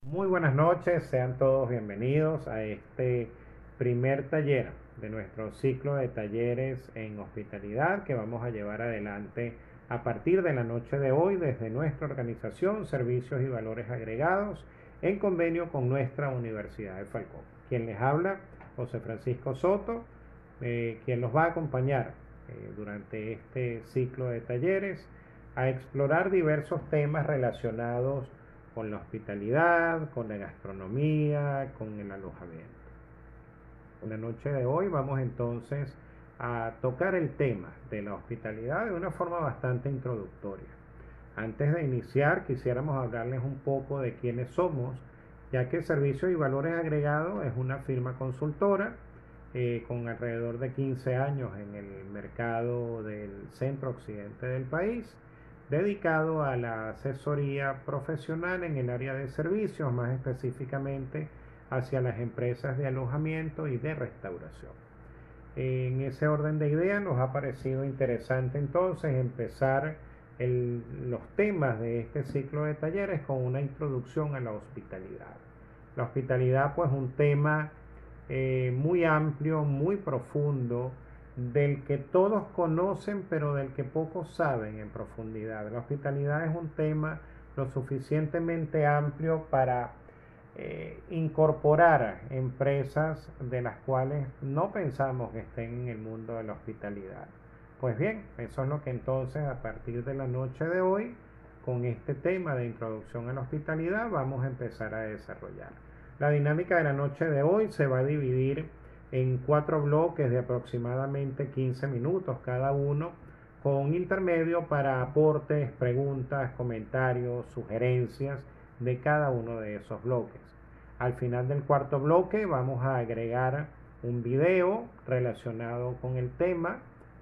Muy buenas noches, sean todos bienvenidos a este primer taller de nuestro ciclo de talleres en hospitalidad que vamos a llevar adelante a partir de la noche de hoy desde nuestra organización Servicios y Valores Agregados en convenio con nuestra Universidad de Falcón. Quien les habla, José Francisco Soto, quien los va a acompañar durante este ciclo de talleres a explorar diversos temas relacionados con la hospitalidad, con la gastronomía, con el alojamiento. En la noche de hoy vamos entonces a tocar el tema de la hospitalidad de una forma bastante introductoria. Antes de iniciar, quisiéramos hablarles un poco de quiénes somos, ya que Servicios y Valores Agregados es una firma consultora con alrededor de 15 años en el mercado del centro occidente del país, dedicado a la asesoría profesional en el área de servicios, más específicamente hacia las empresas de alojamiento y de restauración. En ese orden de ideas nos ha parecido interesante entonces empezar los temas de este ciclo de talleres con una introducción a la hospitalidad. La hospitalidad pues un tema muy amplio, muy profundo, del que todos conocen pero del que pocos saben en profundidad. La hospitalidad es un tema lo suficientemente amplio para incorporar empresas de las cuales no pensamos que estén en el mundo de la hospitalidad. Pues bien, eso es lo que entonces a partir de la noche de hoy, con este tema de introducción a la hospitalidad, vamos a empezar a desarrollar. La dinámica de la noche de hoy se va a dividir en 4 bloques de aproximadamente 15 minutos cada uno, con un intermedio para aportes, preguntas, comentarios, sugerencias de cada uno de esos bloques. Al final del cuarto bloque vamos a agregar un video relacionado con el tema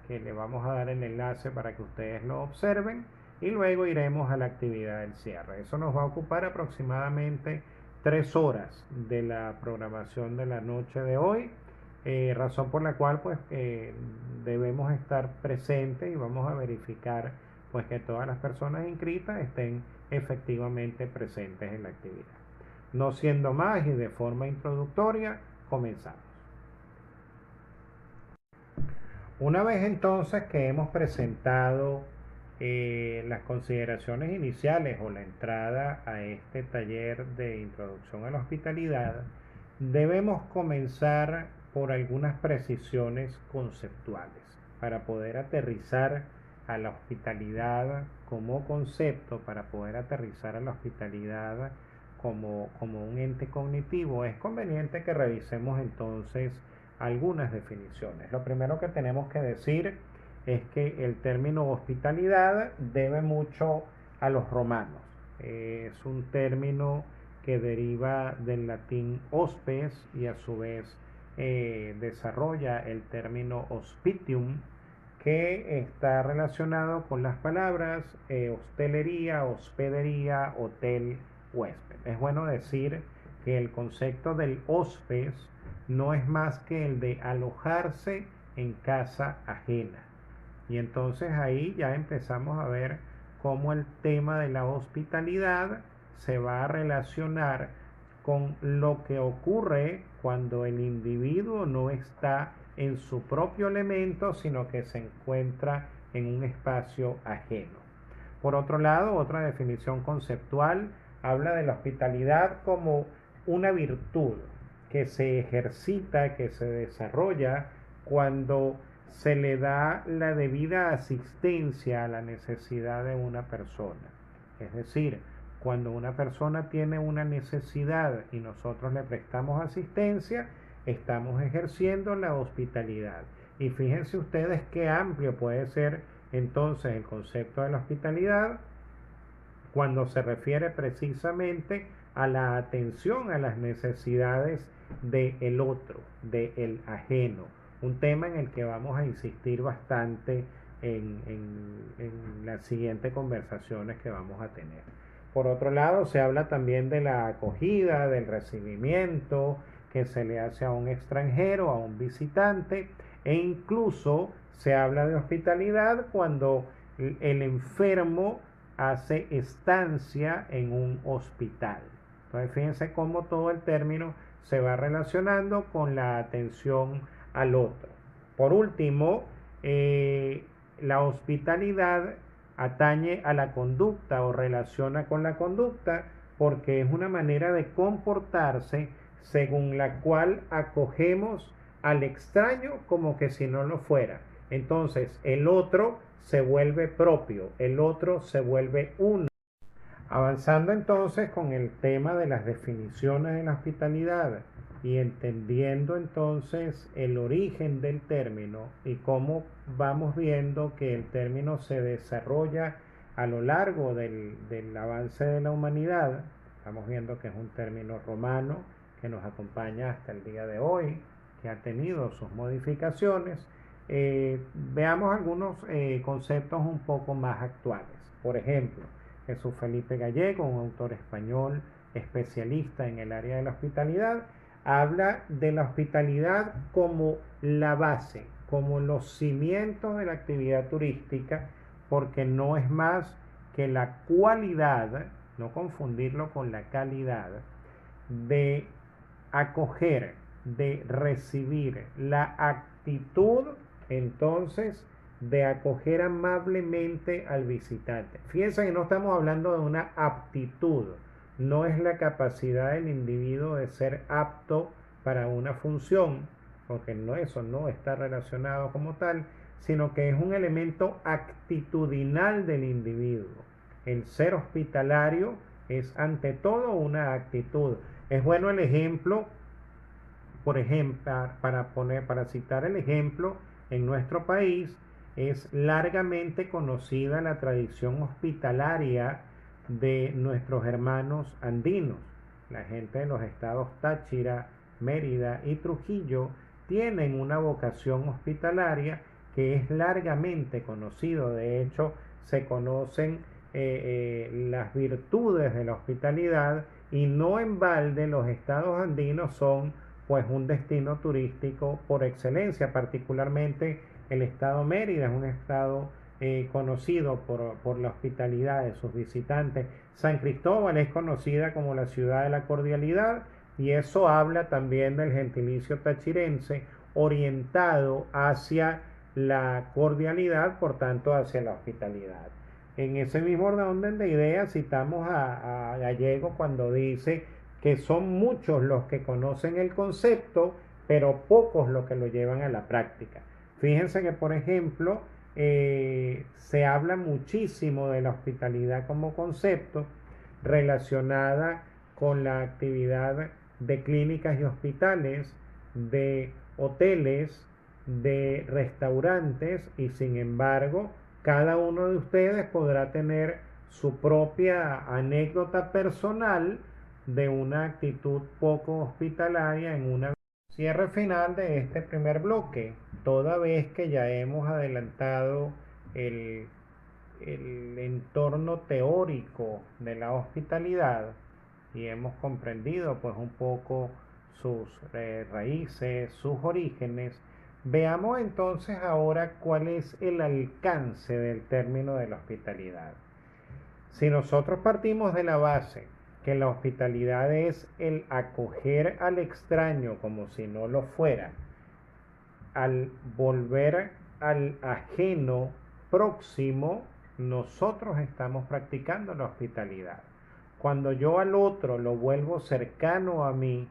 que le vamos a dar el enlace para que ustedes lo observen y luego iremos a la actividad del cierre. Eso nos va a ocupar aproximadamente 3 horas de la programación de la noche de hoy, razón por la cual pues debemos estar presentes y vamos a verificar pues que todas las personas inscritas estén efectivamente presentes en la actividad. No siendo más y de forma introductoria, comenzamos. Una vez entonces que hemos presentado las consideraciones iniciales o la entrada a este taller de introducción a la hospitalidad, debemos comenzar por algunas precisiones conceptuales para poder aterrizar a la hospitalidad como concepto, para poder aterrizar a la hospitalidad como un ente cognitivo. Es conveniente que revisemos entonces algunas definiciones. Lo primero que tenemos que decir es que el término hospitalidad debe mucho a los romanos. Es un término que deriva del latín hospes y a su vez desarrolla el término hospitium, que está relacionado con las palabras hostelería, hospedería, hotel, huésped. Es bueno decir que el concepto del hospes no es más que el de alojarse en casa ajena. Y entonces ahí ya empezamos a ver cómo el tema de la hospitalidad se va a relacionar con lo que ocurre cuando el individuo no está en su propio elemento, sino que se encuentra en un espacio ajeno. Por otro lado, otra definición conceptual habla de la hospitalidad como una virtud que se ejercita, que se desarrolla cuando se le da la debida asistencia a la necesidad de una persona. Es decir, cuando una persona tiene una necesidad y nosotros le prestamos asistencia, estamos ejerciendo la hospitalidad. Y fíjense ustedes qué amplio puede ser entonces el concepto de la hospitalidad cuando se refiere precisamente a la atención a las necesidades del otro, del ajeno. Un tema en el que vamos a insistir bastante en las siguientes conversaciones que vamos a tener. Por otro lado, se habla también de la acogida, del recibimiento que se le hace a un extranjero, a un visitante, e incluso se habla de hospitalidad cuando el enfermo hace estancia en un hospital. Entonces fíjense cómo todo el término se va relacionando con la atención al otro. Por último, la hospitalidad atañe a la conducta o relaciona con la conducta porque es una manera de comportarse según la cual acogemos al extraño como que si no lo fuera. Entonces el otro se vuelve propio, el otro se vuelve uno. Avanzando entonces con el tema de las definiciones de la hospitalidad y entendiendo entonces el origen del término y cómo vamos viendo que el término se desarrolla a lo largo del avance de la humanidad, estamos viendo que es un término romano que nos acompaña hasta el día de hoy, que ha tenido sus modificaciones. Veamos algunos conceptos un poco más actuales. Por ejemplo, Jesús Felipe Gallego, un autor español especialista en el área de la hospitalidad, habla de la hospitalidad como la base, como los cimientos de la actividad turística, porque no es más que la cualidad, no confundirlo con la calidad, de acoger, de recibir, la actitud entonces de acoger amablemente al visitante. Fíjense que no estamos hablando de una aptitud, no es la capacidad del individuo de ser apto para una función, porque no, eso no está relacionado como tal, sino que es un elemento actitudinal del individuo. El ser hospitalario es ante todo una actitud. Es bueno el ejemplo, por ejemplo, para citar el ejemplo, en nuestro país es largamente conocida la tradición hospitalaria de nuestros hermanos andinos. La gente de los estados Táchira, Mérida y Trujillo tienen una vocación hospitalaria que es largamente conocido. De hecho, se conocen las virtudes de la hospitalidad y no en balde los estados andinos son pues un destino turístico por excelencia, particularmente el estado Mérida es un estado conocido por la hospitalidad de sus visitantes. San Cristóbal es conocida como la ciudad de la cordialidad y eso habla también del gentilicio tachirense orientado hacia la cordialidad, por tanto hacia la hospitalidad. En ese mismo orden de ideas citamos a Gallego cuando dice que son muchos los que conocen el concepto, pero pocos los que lo llevan a la práctica. Fíjense que, por ejemplo, se habla muchísimo de la hospitalidad como concepto relacionada con la actividad de clínicas y hospitales, de hoteles, de restaurantes y sin embargo cada uno de ustedes podrá tener su propia anécdota personal de una actitud poco hospitalaria en una cierre final de este primer bloque, toda vez que ya hemos adelantado el, el entorno teórico de la hospitalidad y hemos comprendido pues un poco sus raíces, sus orígenes. Veamos entonces ahora cuál es el alcance del término de la hospitalidad. Si nosotros partimos de la base que la hospitalidad es el acoger al extraño como si no lo fuera, al volver al ajeno próximo, nosotros estamos practicando la hospitalidad. Cuando yo al otro lo vuelvo cercano a mí,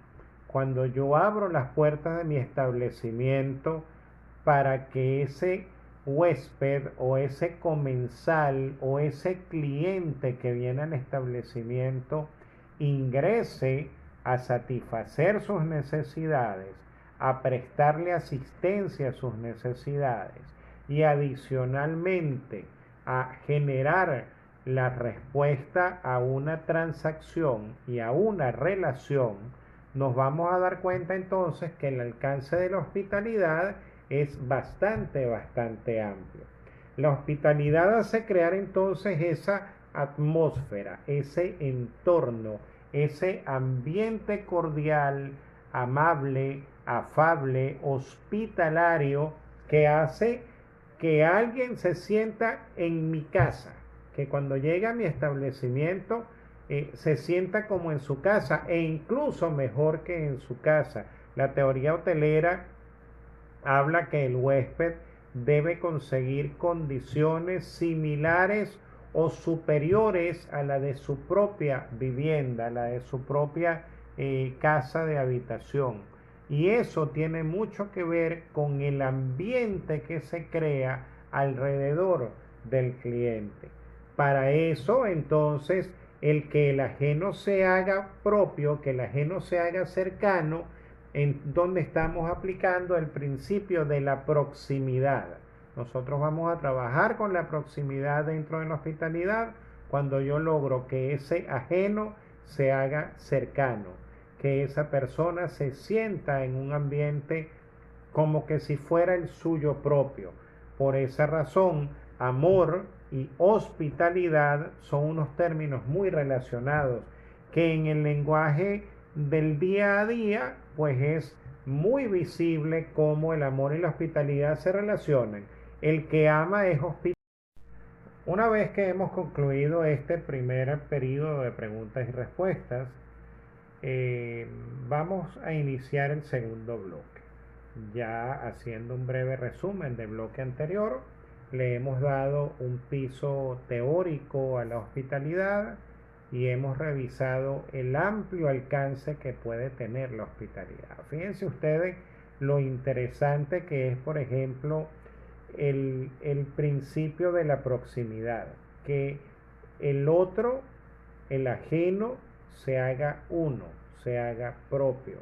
cuando yo abro las puertas de mi establecimiento para que ese huésped o ese comensal o ese cliente que viene al establecimiento ingrese a satisfacer sus necesidades, a prestarle asistencia a sus necesidades y adicionalmente a generar la respuesta a una transacción y a una relación, nos vamos a dar cuenta entonces que el alcance de la hospitalidad es bastante amplio. La hospitalidad hace crear entonces esa atmósfera, ese entorno, ese ambiente cordial, amable, afable, hospitalario, que hace que alguien se sienta en mi casa, que cuando llega a mi establecimiento se sienta como en su casa e incluso mejor que en su casa. La teoría hotelera habla que el huésped debe conseguir condiciones similares o superiores a la de su propia vivienda, a la de su propia casa de habitación. Y eso tiene mucho que ver con el ambiente que se crea alrededor del cliente. Para eso, entonces, el que el ajeno se haga propio, que el ajeno se haga cercano, en donde estamos aplicando el principio de la proximidad. Nosotros vamos a trabajar con la proximidad dentro de la hospitalidad cuando yo logro que ese ajeno se haga cercano, que esa persona se sienta en un ambiente como que si fuera el suyo propio. Por esa razón, amor y hospitalidad son unos términos muy relacionados que en el lenguaje del día a día pues es muy visible cómo el amor y la hospitalidad se relacionan. El que ama es hospitalidad. Una vez que hemos concluido este primer periodo de preguntas y respuestas, vamos a iniciar el segundo bloque. Ya haciendo un breve resumen del bloque anterior, le hemos dado un piso teórico a la hospitalidad y hemos revisado el amplio alcance que puede tener la hospitalidad. Fíjense ustedes lo interesante que es, por ejemplo, el principio de la proximidad, que el otro, el ajeno, se haga uno, se haga propio.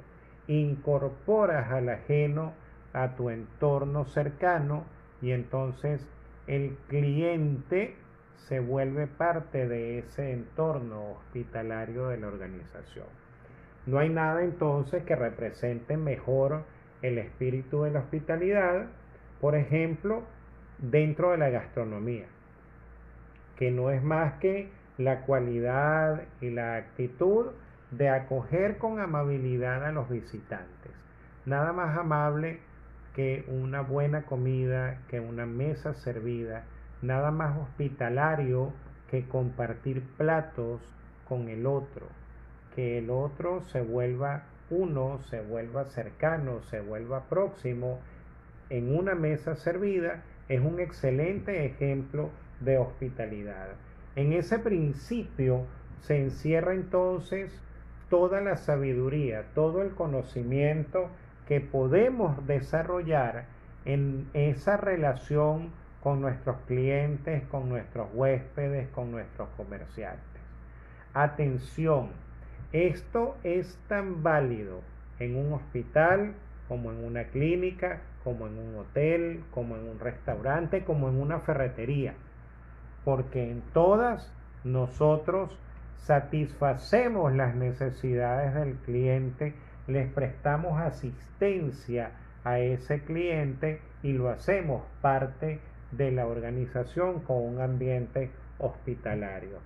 Incorporas al ajeno a tu entorno cercano y entonces el cliente se vuelve parte de ese entorno hospitalario de la organización. No hay nada entonces que represente mejor el espíritu de la hospitalidad, por ejemplo, dentro de la gastronomía, que no es más que la cualidad y la actitud de acoger con amabilidad a los visitantes. Nada más amable que una buena comida, que una mesa servida, nada más hospitalario que compartir platos con el otro, que el otro se vuelva uno, se vuelva cercano, se vuelva próximo en una mesa servida, es un excelente ejemplo de hospitalidad. En ese principio se encierra entonces toda la sabiduría, todo el conocimiento que podemos desarrollar en esa relación con nuestros clientes, con nuestros huéspedes, con nuestros comerciantes. Atención, esto es tan válido en un hospital como en una clínica, como en un hotel, como en un restaurante, como en una ferretería, porque en todas nosotros satisfacemos las necesidades del cliente, les prestamos asistencia a ese cliente y lo hacemos parte de la organización con un ambiente hospitalario.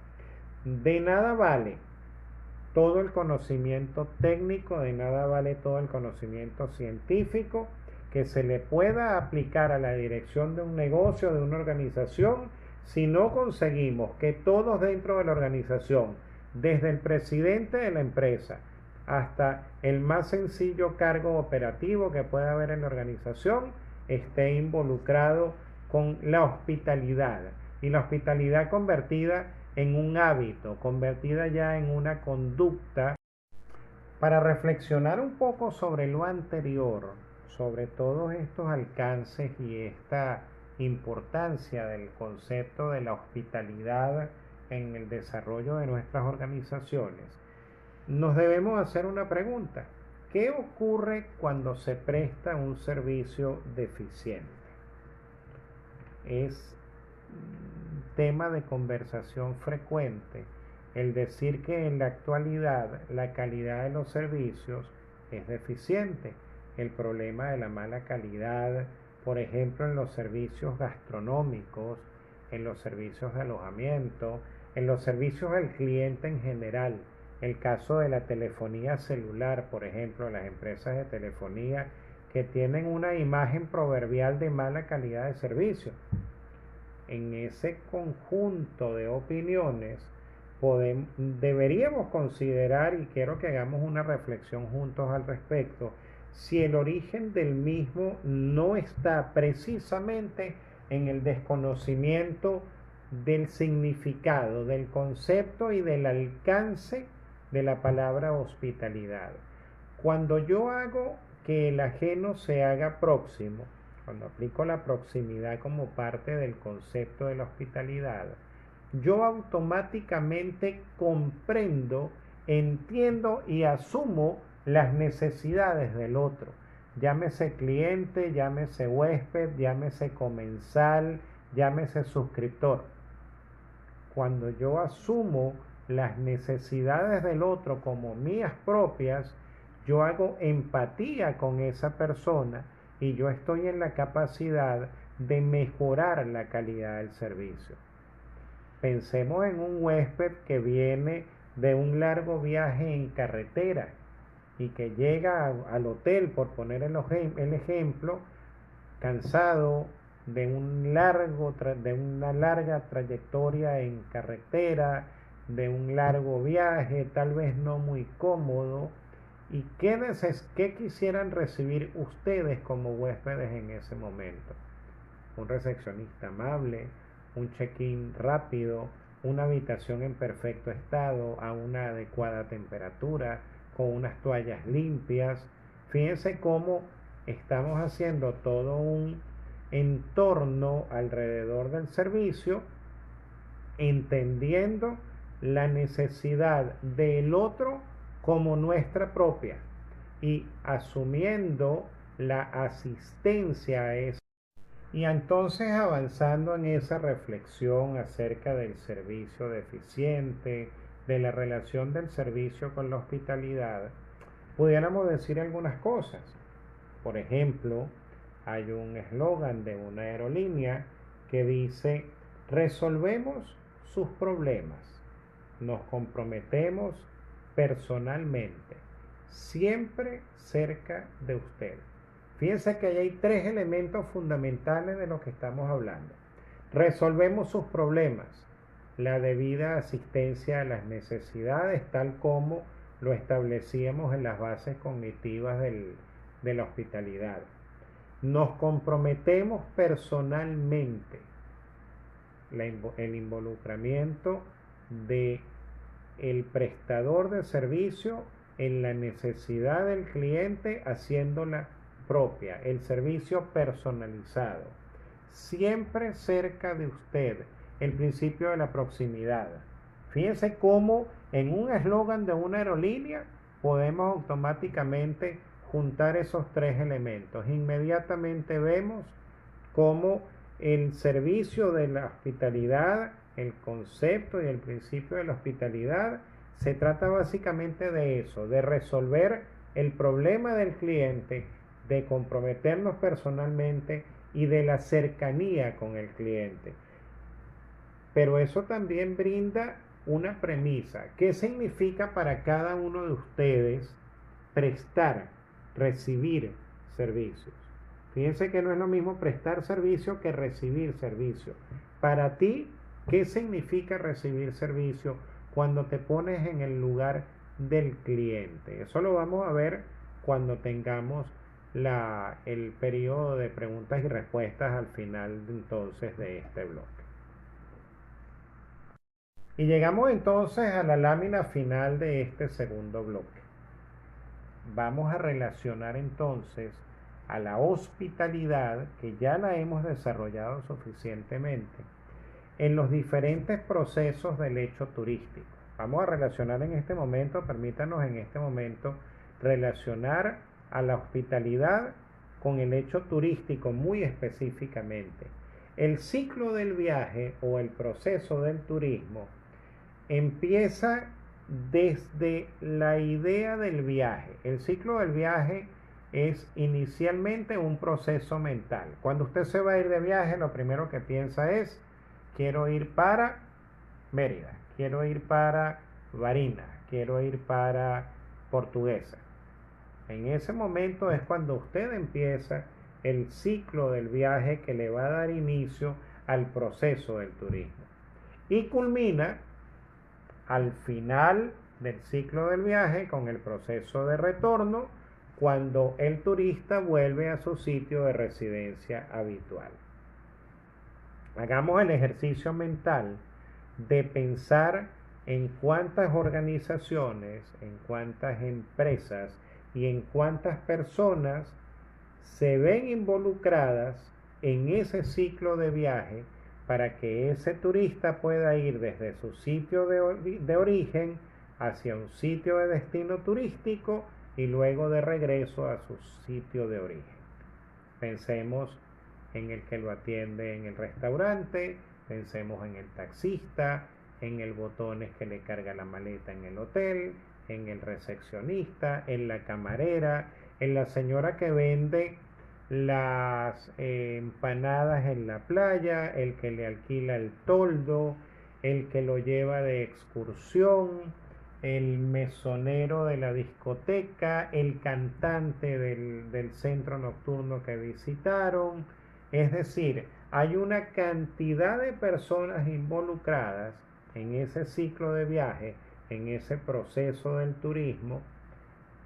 De nada vale todo el conocimiento técnico, de nada vale todo el conocimiento científico que se le pueda aplicar a la dirección de un negocio, de una organización, si no conseguimos que todos dentro de la organización, desde el presidente de la empresa hasta el más sencillo cargo operativo que pueda haber en la organización, esté involucrado con la hospitalidad, y la hospitalidad convertida en un hábito, convertida ya en una conducta. Para reflexionar un poco sobre lo anterior, sobre todos estos alcances y esta importancia del concepto de la hospitalidad en el desarrollo de nuestras organizaciones, nos debemos hacer una pregunta: ¿qué ocurre cuando se presta un servicio deficiente? Es tema de conversación frecuente el decir que en la actualidad la calidad de los servicios es deficiente. El problema de la mala calidad, por ejemplo, en los servicios gastronómicos, en los servicios de alojamiento, en los servicios al cliente en general. El caso de la telefonía celular, por ejemplo, las empresas de telefonía que tienen una imagen proverbial de mala calidad de servicio. En ese conjunto de opiniones deberíamos considerar, y quiero que hagamos una reflexión juntos al respecto, si el origen del mismo no está precisamente en el desconocimiento del significado, del concepto y del alcance de la palabra hospitalidad. Cuando yo hago que el ajeno se haga próximo, cuando aplico la proximidad como parte del concepto de la hospitalidad, yo automáticamente comprendo, entiendo y asumo las necesidades del otro. Llámese cliente, llámese huésped, llámese comensal, llámese suscriptor. Cuando yo asumo las necesidades del otro como mías propias, yo hago empatía con esa persona y yo estoy en la capacidad de mejorar la calidad del servicio. Pensemos en un huésped que viene de un largo viaje en carretera y que llega al hotel, por poner el ejemplo, cansado de una larga trayectoria en carretera, de un largo viaje, tal vez no muy cómodo. ¿Y qué quisieran recibir ustedes como huéspedes en ese momento? Un recepcionista amable, un check-in rápido, una habitación en perfecto estado, a una adecuada temperatura, con unas toallas limpias. Fíjense cómo estamos haciendo todo un entorno alrededor del servicio, entendiendo la necesidad del otro como nuestra propia y asumiendo la asistencia a eso. Y entonces avanzando en esa reflexión acerca del servicio deficiente, de la relación del servicio con la hospitalidad, pudiéramos decir algunas cosas. Por ejemplo, hay un eslogan de una aerolínea que dice: resolvemos sus problemas, nos comprometemos personalmente, siempre cerca de usted. Fíjense que ahí hay tres elementos fundamentales de lo que estamos hablando. Resolvemos sus problemas, la debida asistencia a las necesidades, tal como lo establecíamos en las bases cognitivas de la hospitalidad. Nos comprometemos personalmente, el involucramiento de el prestador de servicio en la necesidad del cliente, haciéndola propia, el servicio personalizado, siempre cerca de usted, el principio de la proximidad. Fíjense cómo en un eslogan de una aerolínea podemos automáticamente juntar esos tres elementos. Inmediatamente vemos cómo el servicio de la hospitalidad, el concepto y el principio de la hospitalidad, se trata básicamente de eso, de resolver el problema del cliente, de comprometernos personalmente y de la cercanía con el cliente. Pero eso también brinda una premisa. ¿Qué significa para cada uno de ustedes prestar, recibir servicios? Fíjense que no es lo mismo prestar servicio que recibir servicio. Para ti, ¿qué significa recibir servicio cuando te pones en el lugar del cliente? Eso lo vamos a ver cuando tengamos el periodo de preguntas y respuestas al final entonces de este bloque. Y llegamos entonces a la lámina final de este segundo bloque. Vamos a relacionar entonces a la hospitalidad, que ya la hemos desarrollado suficientemente, en los diferentes procesos del hecho turístico. Vamos a relacionar en este momento, permítanos en este momento relacionar a la hospitalidad con el hecho turístico muy específicamente. El ciclo del viaje o el proceso del turismo empieza desde la idea del viaje. El ciclo del viaje es inicialmente un proceso mental. Cuando usted se va a ir de viaje, lo primero que piensa es: quiero ir para Mérida, quiero ir para Barinas, quiero ir para Portuguesa. En ese momento es cuando usted empieza el ciclo del viaje que le va a dar inicio al proceso del turismo. Y culmina al final del ciclo del viaje con el proceso de retorno cuando el turista vuelve a su sitio de residencia habitual. Hagamos el ejercicio mental de pensar en cuántas organizaciones, en cuántas empresas y en cuántas personas se ven involucradas en ese ciclo de viaje para que ese turista pueda ir desde su sitio de origen hacia un sitio de destino turístico y luego de regreso a su sitio de origen. Pensemos en el que lo atiende en el restaurante, pensemos en el taxista, en el botones que le carga la maleta en el hotel, en el recepcionista, en la camarera, en la señora que vende las empanadas en la playa, el que le alquila el toldo, el que lo lleva de excursión, el mesonero de la discoteca, el cantante del centro nocturno que visitaron. Es decir, hay una cantidad de personas involucradas en ese ciclo de viaje, en ese proceso del turismo,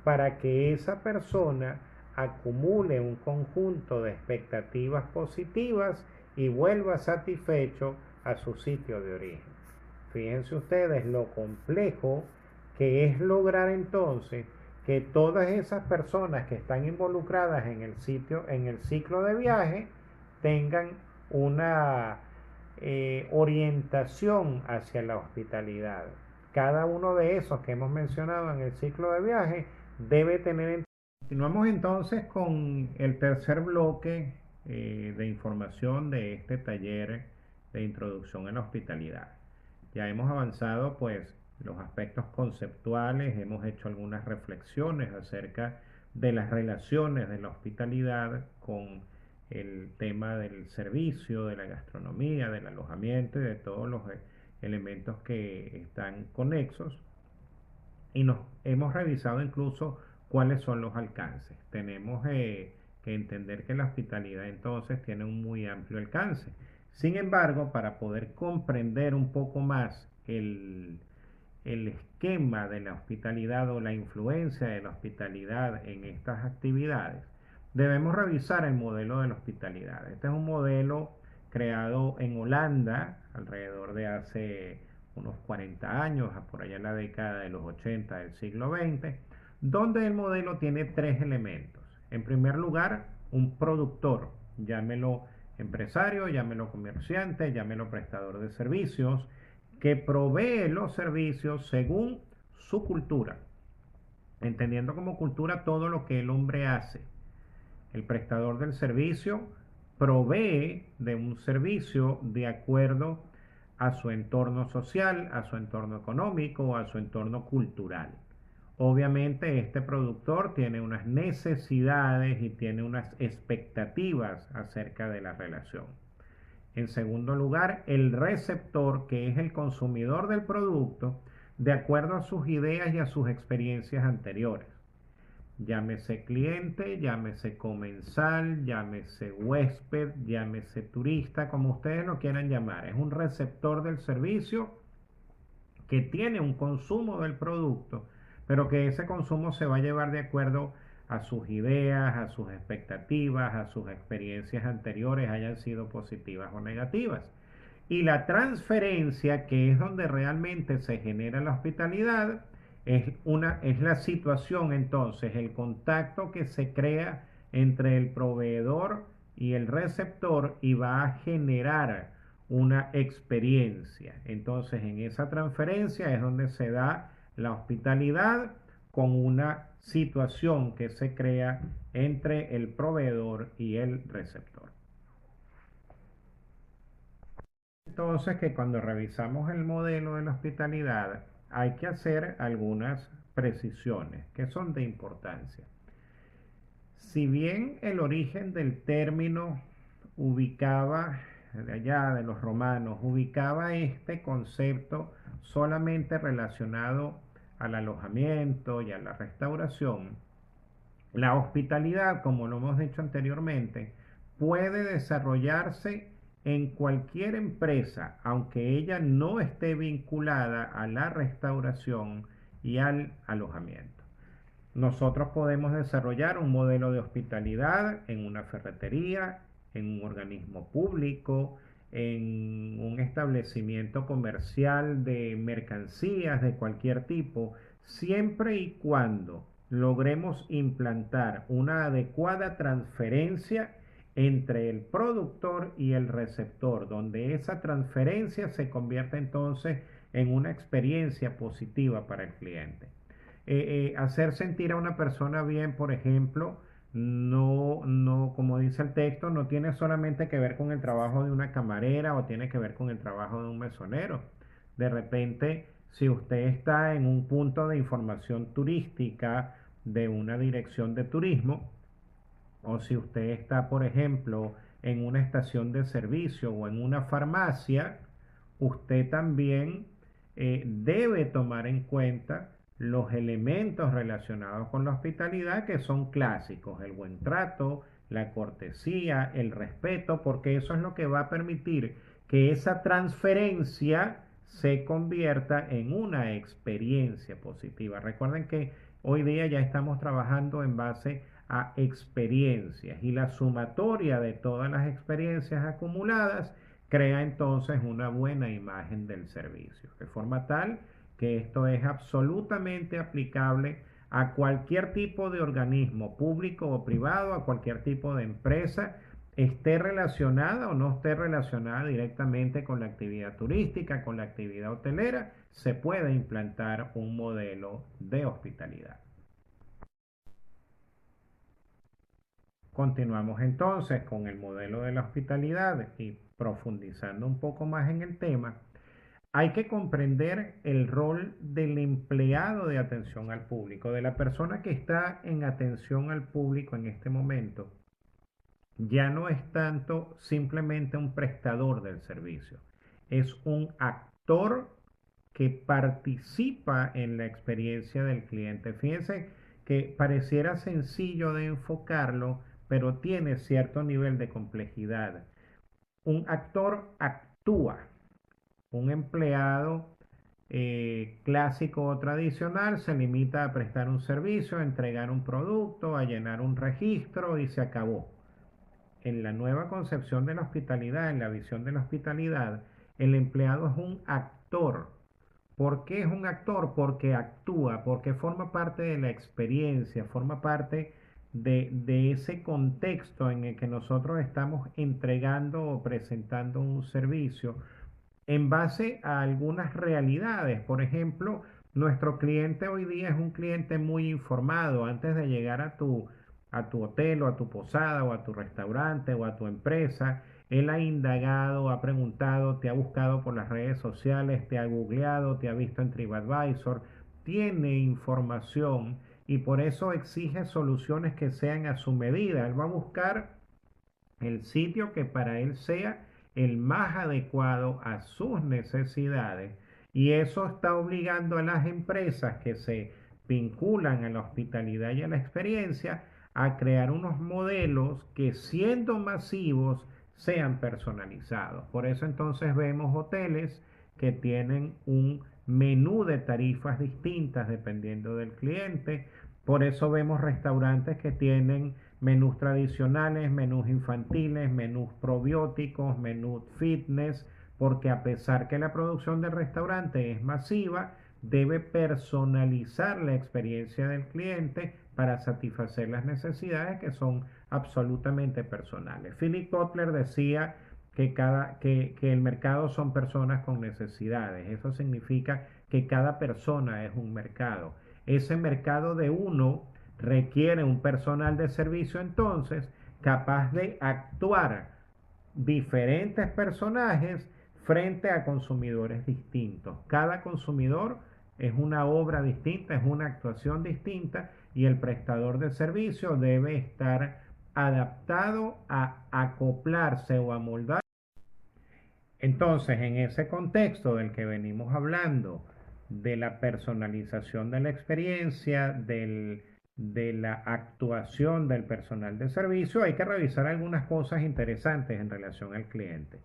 para que esa persona acumule un conjunto de expectativas positivas y vuelva satisfecho a su sitio de origen. Fíjense ustedes lo complejo que es lograr entonces que todas esas personas que están involucradas en el ciclo de viaje, tengan una orientación hacia la hospitalidad. Cada uno de esos que hemos mencionado en el ciclo de viaje debe tener. Continuamos entonces con el tercer bloque de información de este taller de introducción a la hospitalidad. Ya hemos avanzado pues los aspectos conceptuales, hemos hecho algunas reflexiones acerca de las relaciones de la hospitalidad con el tema del servicio, de la gastronomía, del alojamiento y de todos los elementos que están conexos. Y nos hemos revisado incluso cuáles son los alcances. Tenemos que entender que la hospitalidad entonces tiene un muy amplio alcance. Sin embargo, para poder comprender un poco más el esquema de la hospitalidad o la influencia de la hospitalidad en estas actividades, debemos revisar el modelo de la hospitalidad. Este es un modelo creado en Holanda alrededor de hace unos 40 años, por allá en la década de los 80 del siglo XX, donde el modelo tiene tres elementos. En primer lugar, un productor, llámelo empresario, llámelo comerciante, llámelo prestador de servicios, que provee los servicios según su cultura, entendiendo como cultura todo lo que el hombre hace. El prestador del servicio provee de un servicio de acuerdo a su entorno social, a su entorno económico, a su entorno cultural. Obviamente este productor tiene unas necesidades y tiene unas expectativas acerca de la relación. En segundo lugar, el receptor, que es el consumidor del producto, de acuerdo a sus ideas y a sus experiencias anteriores. Llámese cliente, llámese comensal, llámese huésped, llámese turista, como ustedes lo quieran llamar. Es un receptor del servicio que tiene un consumo del producto, pero que ese consumo se va a llevar de acuerdo a sus ideas, a sus expectativas, a sus experiencias anteriores, hayan sido positivas o negativas. Y la transferencia, que es donde realmente se genera la hospitalidad, es la situación entonces, el contacto que se crea entre el proveedor y el receptor y va a generar una experiencia. Entonces en esa transferencia es donde se da la hospitalidad con una situación que se crea entre el proveedor y el receptor. Entonces que cuando revisamos el modelo de la hospitalidad hay que hacer algunas precisiones que son de importancia. Si bien el origen del término ubicaba, de allá de los romanos, ubicaba este concepto solamente relacionado al alojamiento y a la restauración, la hospitalidad, como lo hemos dicho anteriormente, puede desarrollarse en cualquier empresa, aunque ella no esté vinculada a la restauración y al alojamiento. Nosotros podemos desarrollar un modelo de hospitalidad en una ferretería, en un organismo público, en un establecimiento comercial de mercancías de cualquier tipo, siempre y cuando logremos implantar una adecuada transferencia entre el productor y el receptor, donde esa transferencia se convierte entonces en una experiencia positiva para el cliente. Hacer sentir a una persona bien, por ejemplo, no, como dice el texto, no tiene solamente que ver con el trabajo de una camarera o tiene que ver con el trabajo de un mesonero. De repente, si usted está en un punto de información turística de una dirección de turismo, o si usted está, por ejemplo, en una estación de servicio o en una farmacia, usted también debe tomar en cuenta los elementos relacionados con la hospitalidad que son clásicos, el buen trato, la cortesía, el respeto, porque eso es lo que va a permitir que esa transferencia se convierta en una experiencia positiva. Recuerden que hoy día ya estamos trabajando en base a experiencias y la sumatoria de todas las experiencias acumuladas crea entonces una buena imagen del servicio, de forma tal que esto es absolutamente aplicable a cualquier tipo de organismo público o privado, a cualquier tipo de empresa, esté relacionada o no esté relacionada directamente con la actividad turística, con la actividad hotelera, se puede implantar un modelo de hospitalidad. Continuamos entonces con el modelo de la hospitalidad y profundizando un poco más en el tema, hay que comprender el rol del empleado de atención al público, de la persona que está en atención al público en este momento. Ya no es tanto simplemente un prestador del servicio, es un actor que participa en la experiencia del cliente. Fíjense que pareciera sencillo de enfocarlo, pero tiene cierto nivel de complejidad. Un actor actúa, un empleado clásico o tradicional se limita a prestar un servicio, a entregar un producto, a llenar un registro y se acabó. En la nueva concepción de la hospitalidad, en la visión de la hospitalidad, el empleado es un actor. ¿Por qué es un actor? Porque actúa, porque forma parte de la experiencia, forma parte de ese contexto en el que nosotros estamos entregando o presentando un servicio en base a algunas realidades. Por ejemplo, nuestro cliente hoy día es un cliente muy informado. Antes de llegar a tu hotel o a tu posada o a tu restaurante o a tu empresa, él ha indagado, ha preguntado, te ha buscado por las redes sociales, te ha googleado, te ha visto en TripAdvisor, tiene información y por eso exige soluciones que sean a su medida. Él va a buscar el sitio que para él sea el más adecuado a sus necesidades y eso está obligando a las empresas que se vinculan a la hospitalidad y a la experiencia a crear unos modelos que siendo masivos sean personalizados. Por eso entonces vemos hoteles que tienen un menú de tarifas distintas dependiendo del cliente. Por eso vemos restaurantes que tienen menús tradicionales, menús infantiles, menús probióticos, menús fitness, porque a pesar que la producción del restaurante es masiva, debe personalizar la experiencia del cliente para satisfacer las necesidades que son absolutamente personales. Philip Kotler decía que el mercado son personas con necesidades. Eso significa que cada persona es un mercado. Ese mercado de uno requiere un personal de servicio entonces capaz de actuar diferentes personajes frente a consumidores distintos. Cada consumidor es una obra distinta, es una actuación distinta y el prestador de servicio debe estar adaptado a acoplarse o a moldar. Entonces, en ese contexto del que venimos hablando, de la personalización de la experiencia, de la actuación del personal de servicio, hay que revisar algunas cosas interesantes en relación al cliente.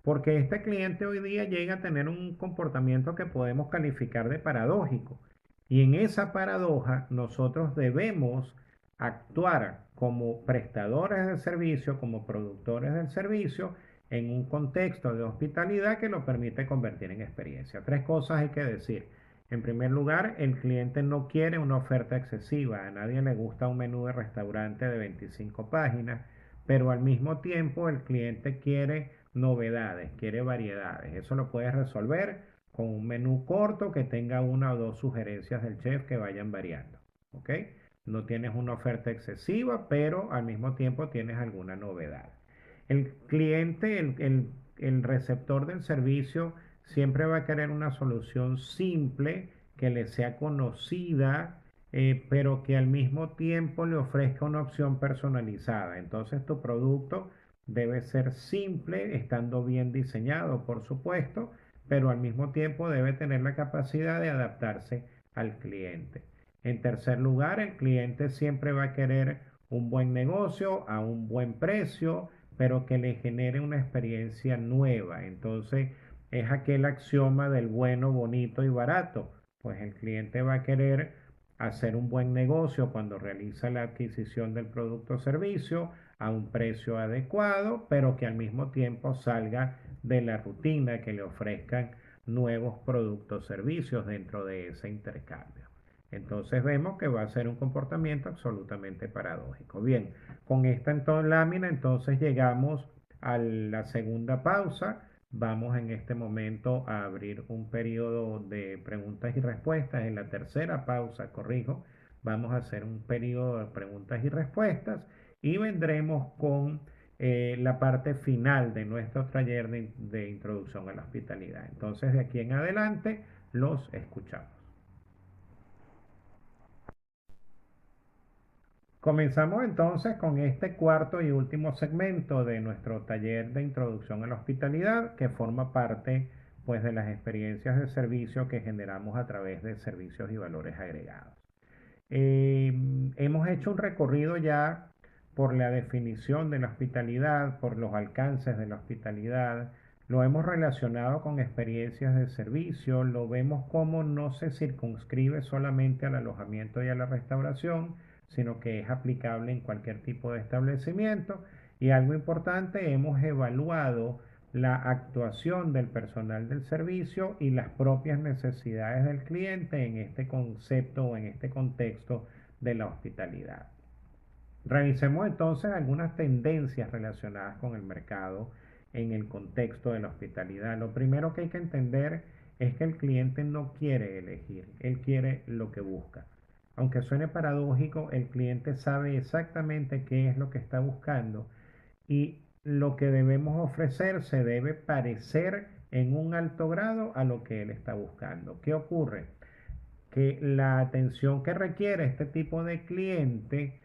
Porque este cliente hoy día llega a tener un comportamiento que podemos calificar de paradójico. Y en esa paradoja nosotros debemos actuar como prestadores de servicio, como productores del servicio, en un contexto de hospitalidad que lo permite convertir en experiencia. Tres cosas hay que decir. En primer lugar, el cliente no quiere una oferta excesiva. A nadie le gusta un menú de restaurante de 25 páginas, pero al mismo tiempo el cliente quiere novedades, quiere variedades. Eso lo puedes resolver con un menú corto que tenga una o dos sugerencias del chef que vayan variando. ¿Ok? No tienes una oferta excesiva, pero al mismo tiempo tienes alguna novedad. El cliente, el receptor del servicio, siempre va a querer una solución simple, que le sea conocida, pero que al mismo tiempo le ofrezca una opción personalizada. Entonces tu producto debe ser simple, estando bien diseñado, por supuesto, pero al mismo tiempo debe tener la capacidad de adaptarse al cliente. En tercer lugar, el cliente siempre va a querer un buen negocio a un buen precio, pero que le genere una experiencia nueva. Entonces, es aquel axioma del bueno, bonito y barato. Pues el cliente va a querer hacer un buen negocio cuando realiza la adquisición del producto o servicio a un precio adecuado, pero que al mismo tiempo salga de la rutina, que le ofrezcan nuevos productos o servicios dentro de ese intercambio. Entonces vemos que va a ser un comportamiento absolutamente paradójico. Bien, con esta lámina entonces llegamos a la segunda pausa. Vamos en este momento a abrir un periodo de preguntas y respuestas. En la tercera pausa, corrijo, vamos a hacer un periodo de preguntas y respuestas y vendremos con la parte final de nuestro taller de introducción a la hospitalidad. Entonces, de aquí en adelante, los escuchamos. Comenzamos entonces con este cuarto y último segmento de nuestro taller de introducción a la hospitalidad, que forma parte pues de las experiencias de servicio que generamos a través de servicios y valores agregados. Hemos hecho un recorrido ya por la definición de la hospitalidad, por los alcances de la hospitalidad, lo hemos relacionado con experiencias de servicio, lo vemos como no se circunscribe solamente al alojamiento y a la restauración, sino que es aplicable en cualquier tipo de establecimiento. Y algo importante, hemos evaluado la actuación del personal del servicio y las propias necesidades del cliente en este concepto o en este contexto de la hospitalidad. Revisemos entonces algunas tendencias relacionadas con el mercado en el contexto de la hospitalidad. Lo primero que hay que entender es que el cliente no quiere elegir, él quiere lo que busca. Aunque suene paradójico, el cliente sabe exactamente qué es lo que está buscando y lo que debemos ofrecer se debe parecer en un alto grado a lo que él está buscando. ¿Qué ocurre? Que la atención que requiere este tipo de cliente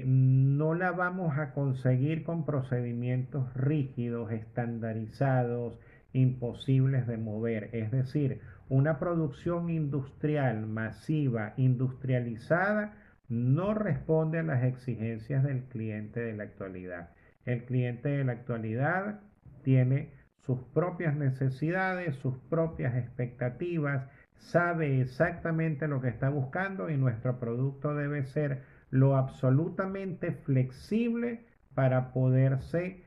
no la vamos a conseguir con procedimientos rígidos, estandarizados, imposibles de mover. Es decir, una producción industrial masiva, industrializada, no responde a las exigencias del cliente de la actualidad. El cliente de la actualidad tiene sus propias necesidades, sus propias expectativas, sabe exactamente lo que está buscando y nuestro producto debe ser lo absolutamente flexible para poderse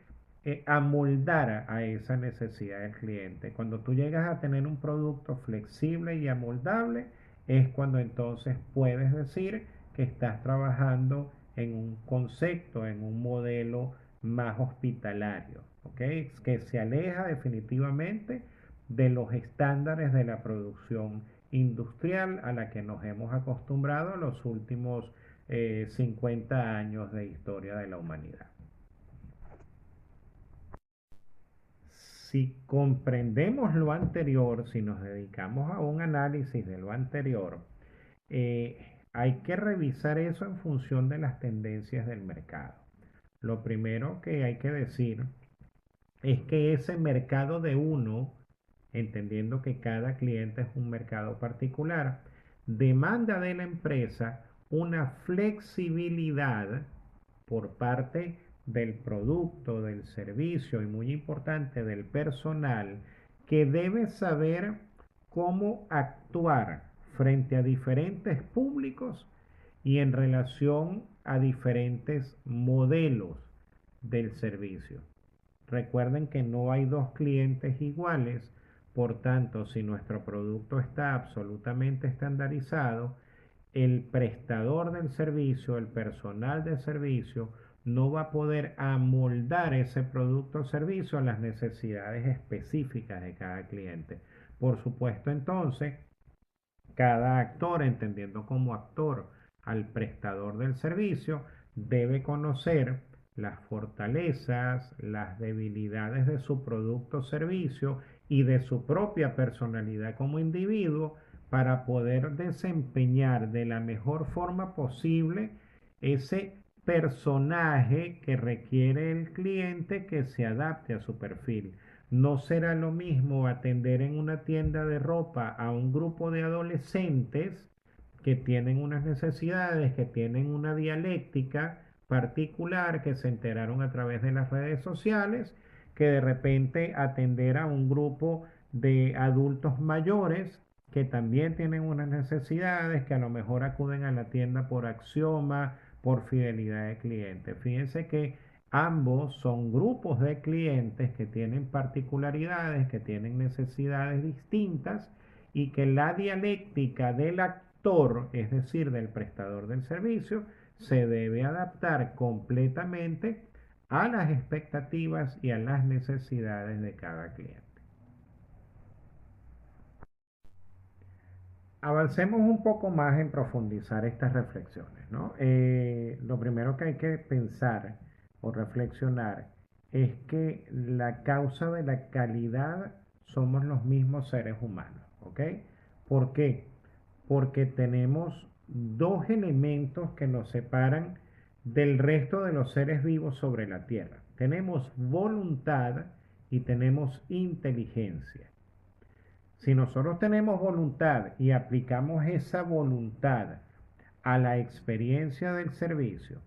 amoldar a esa necesidad del cliente. Cuando tú llegas a tener un producto flexible y amoldable, es cuando entonces puedes decir que estás trabajando en un concepto, en un modelo más hospitalario, ¿ok? Que se aleja definitivamente de los estándares de la producción industrial a la que nos hemos acostumbrado los últimos 50 años de historia de la humanidad. Si comprendemos lo anterior, si nos dedicamos a un análisis de lo anterior, hay que revisar eso en función de las tendencias del mercado. Lo primero que hay que decir es que ese mercado de uno, entendiendo que cada cliente es un mercado particular, demanda de la empresa una flexibilidad por parte del producto, del servicio y muy importante del personal que debe saber cómo actuar frente a diferentes públicos y en relación a diferentes modelos del servicio. Recuerden que no hay dos clientes iguales, por tanto, si nuestro producto está absolutamente estandarizado, el prestador del servicio, el personal de servicio, no va a poder amoldar ese producto o servicio a las necesidades específicas de cada cliente. Por supuesto, entonces, cada actor, entendiendo como actor al prestador del servicio, debe conocer las fortalezas, las debilidades de su producto o servicio y de su propia personalidad como individuo para poder desempeñar de la mejor forma posible ese personaje que requiere el cliente que se adapte a su perfil. No será lo mismo atender en una tienda de ropa a un grupo de adolescentes que tienen unas necesidades, que tienen una dialéctica particular, que se enteraron a través de las redes sociales, que de repente atender a un grupo de adultos mayores que también tienen unas necesidades, que a lo mejor acuden a la tienda por axioma, por fidelidad de cliente. Fíjense que ambos son grupos de clientes que tienen particularidades, que tienen necesidades distintas y que la dialéctica del actor, es decir, del prestador del servicio, se debe adaptar completamente a las expectativas y a las necesidades de cada cliente. Avancemos un poco más en profundizar estas reflexiones, ¿no? Lo primero que hay que pensar o reflexionar es que la causa de la calidad somos los mismos seres humanos, ¿ok? ¿Por qué? Porque tenemos dos elementos que nos separan del resto de los seres vivos sobre la Tierra. Tenemos voluntad y tenemos inteligencia. Si nosotros tenemos voluntad y aplicamos esa voluntad a la experiencia del servicio,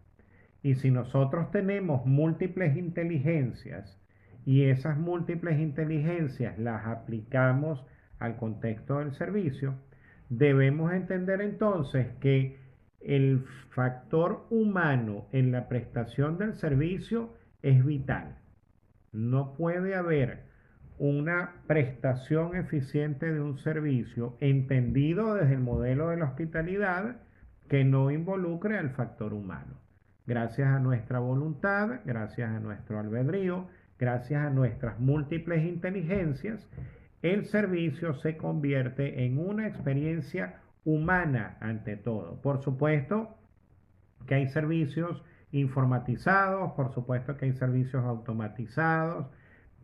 y si nosotros tenemos múltiples inteligencias y esas múltiples inteligencias las aplicamos al contexto del servicio, debemos entender entonces que el factor humano en la prestación del servicio es vital. No puede haber una prestación eficiente de un servicio entendido desde el modelo de la hospitalidad que no involucre al factor humano. Gracias a nuestra voluntad, gracias a nuestro albedrío, gracias a nuestras múltiples inteligencias, el servicio se convierte en una experiencia humana ante todo. Por supuesto que hay servicios informatizados, por supuesto que hay servicios automatizados,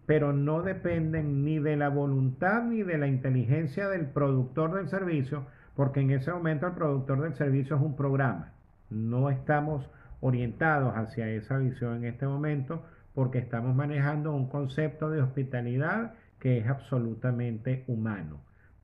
pero no dependen ni de la voluntad ni de la inteligencia del productor del servicio, porque en ese momento el productor del servicio es un programa. No estamos orientados hacia esa visión en este momento porque estamos manejando un concepto de hospitalidad que es absolutamente humano.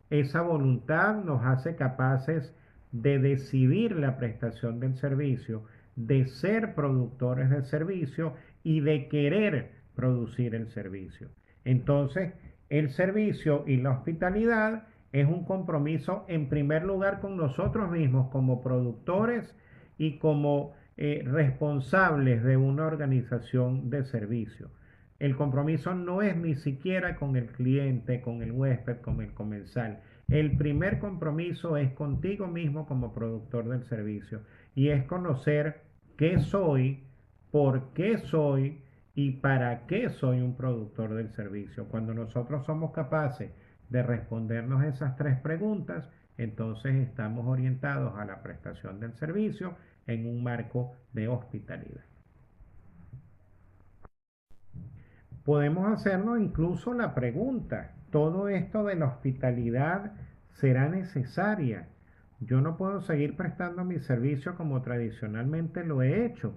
Esa voluntad nos hace capaces de decidir la prestación del servicio, de ser productores del servicio y de querer producir el servicio. Entonces, el servicio y la hospitalidad es un compromiso en primer lugar con nosotros mismos como productores y como responsables de una organización de servicio. El compromiso no es ni siquiera con el cliente, con el huésped, con el comensal. El primer compromiso es contigo mismo como productor del servicio y es conocer qué soy, por qué soy y para qué soy un productor del servicio. Cuando nosotros somos capaces de respondernos esas tres preguntas, entonces estamos orientados a la prestación del servicio en un marco de hospitalidad. Podemos hacernos incluso la pregunta, ¿todo esto de la hospitalidad será necesaria? Yo no puedo seguir prestando mi servicio como tradicionalmente lo he hecho.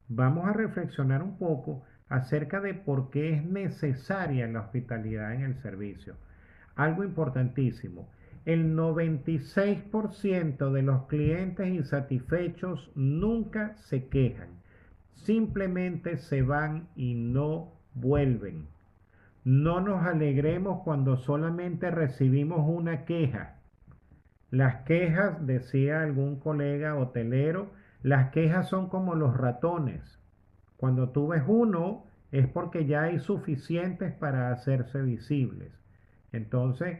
Vamos a reflexionar un poco acerca de por qué es necesaria la hospitalidad en el servicio. Algo importantísimo, el 96% de los clientes insatisfechos nunca se quejan. simplemente se van y no vuelven. No nos alegremos cuando solamente recibimos una queja. Las quejas, decía algún colega hotelero, las quejas son como los ratones. Cuando tú ves uno es porque ya hay suficientes para hacerse visibles. Entonces,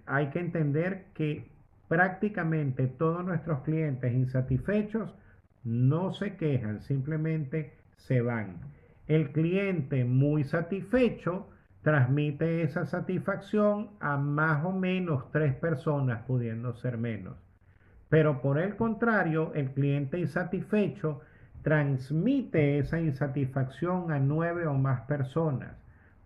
hay que entender que prácticamente todos nuestros clientes insatisfechos no se quejan, simplemente se van. El cliente muy satisfecho transmite esa satisfacción a más o menos 3 personas, pudiendo ser menos. Pero por el contrario, el cliente insatisfecho transmite esa insatisfacción a 9 o más personas.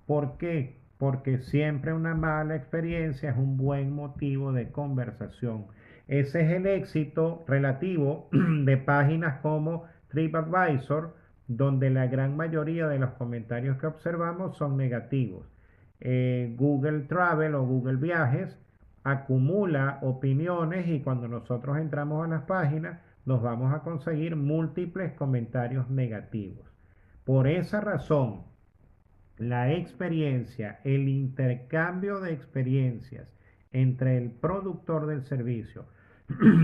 ¿Por qué? Porque siempre una mala experiencia es un buen motivo de conversación. Ese es el éxito relativo de páginas como TripAdvisor, donde la gran mayoría de los comentarios que observamos son negativos. Google Travel o Google Viajes acumula opiniones y cuando nosotros entramos a las páginas nos vamos a conseguir múltiples comentarios negativos. Por esa razón, la experiencia, el intercambio de experiencias entre el productor del servicio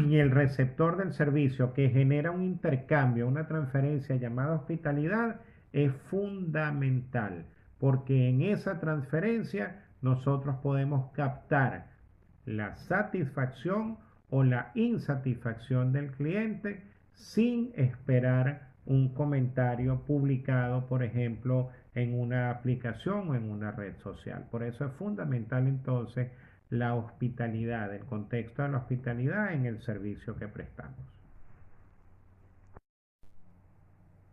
y el receptor del servicio que genera un intercambio, una transferencia llamada hospitalidad, es fundamental, porque en esa transferencia nosotros podemos captar la satisfacción o la insatisfacción del cliente sin esperar un comentario publicado, por ejemplo, en una aplicación o en una red social. Por eso es fundamental entonces la hospitalidad, el contexto de la hospitalidad en el servicio que prestamos.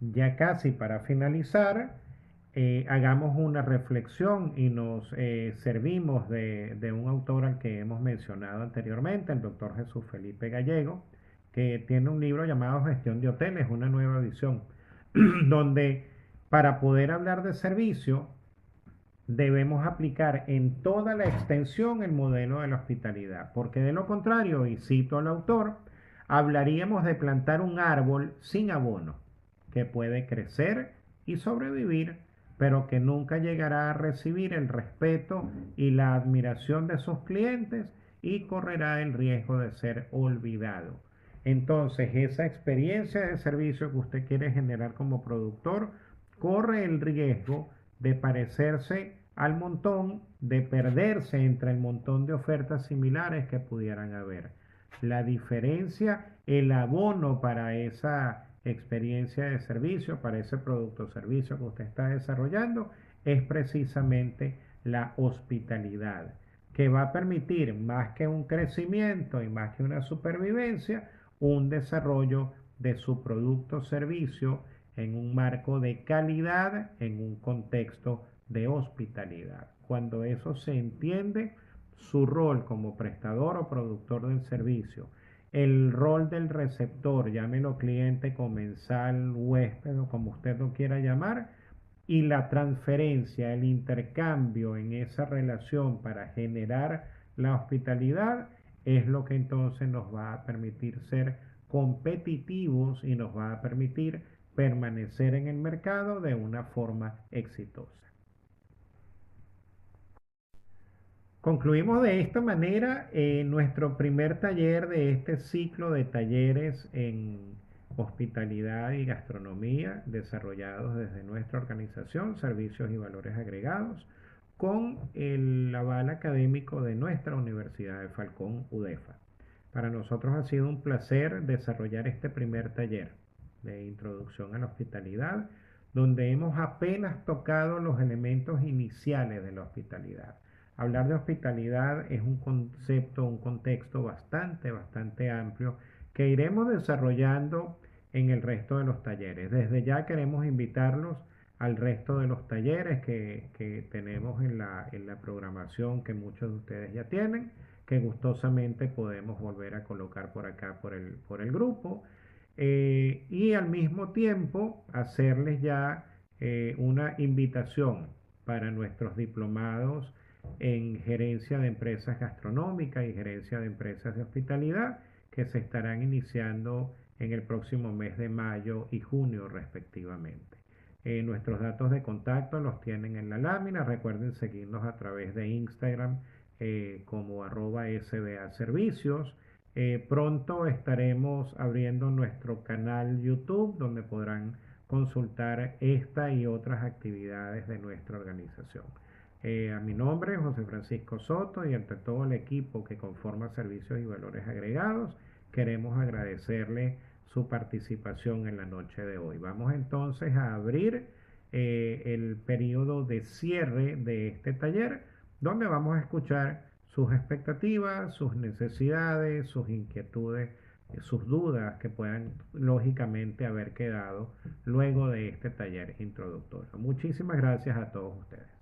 Ya casi para finalizar, hagamos una reflexión y nos servimos de un autor al que hemos mencionado anteriormente, el doctor Jesús Felipe Gallego, que tiene un libro llamado Gestión de Hoteles, una nueva visión, donde para poder hablar de servicio debemos aplicar en toda la extensión el modelo de la hospitalidad, porque de lo contrario, y cito al autor, hablaríamos de plantar un árbol sin abono, que puede crecer y sobrevivir, pero que nunca llegará a recibir el respeto y la admiración de sus clientes y correrá el riesgo de ser olvidado. Entonces, esa experiencia de servicio que usted quiere generar como productor corre el riesgo de parecerse al montón, de perderse entre el montón de ofertas similares que pudieran haber. La diferencia, el abono para esa experiencia de servicio, para ese producto o servicio que usted está desarrollando, es precisamente la hospitalidad, que va a permitir más que un crecimiento y más que una supervivencia, un desarrollo de su producto o servicio en un marco de calidad, en un contexto de hospitalidad. Cuando eso se entiende, su rol como prestador o productor del servicio, el rol del receptor, llámelo cliente, comensal, huésped o como usted lo quiera llamar, y la transferencia, el intercambio en esa relación para generar la hospitalidad, es lo que entonces nos va a permitir ser competitivos y nos va a permitir permanecer en el mercado de una forma exitosa. Concluimos de esta manera nuestro primer taller de este ciclo de talleres en hospitalidad y gastronomía desarrollados desde nuestra organización, Servicios y Valores Agregados, con el aval académico de nuestra Universidad de Falcón, UDEFA. Para nosotros ha sido un placer desarrollar este primer taller de introducción a la hospitalidad, donde hemos apenas tocado los elementos iniciales de la hospitalidad. Hablar de hospitalidad es un concepto, un contexto bastante amplio que iremos desarrollando en el resto de los talleres. Desde ya queremos invitarlos al resto de los talleres que tenemos en la programación que muchos de ustedes ya tienen, que gustosamente podemos volver a colocar por acá por el grupo. Y al mismo tiempo hacerles ya una invitación para nuestros diplomados en gerencia de empresas gastronómicas y gerencia de empresas de hospitalidad que se estarán iniciando en el próximo mes de mayo y junio respectivamente. Nuestros datos de contacto los tienen en la lámina. Recuerden seguirnos a través de Instagram como @sbaservicios. Pronto estaremos abriendo nuestro canal YouTube donde podrán consultar esta y otras actividades de nuestra organización. A mi nombre, José Francisco Soto, y ante todo el equipo que conforma Servicios y Valores Agregados, queremos agradecerle su participación en la noche de hoy. Vamos entonces a abrir el periodo de cierre de este taller, donde vamos a escuchar sus expectativas, sus necesidades, sus inquietudes, sus dudas que puedan lógicamente haber quedado luego de este taller introductorio. Muchísimas gracias a todos ustedes.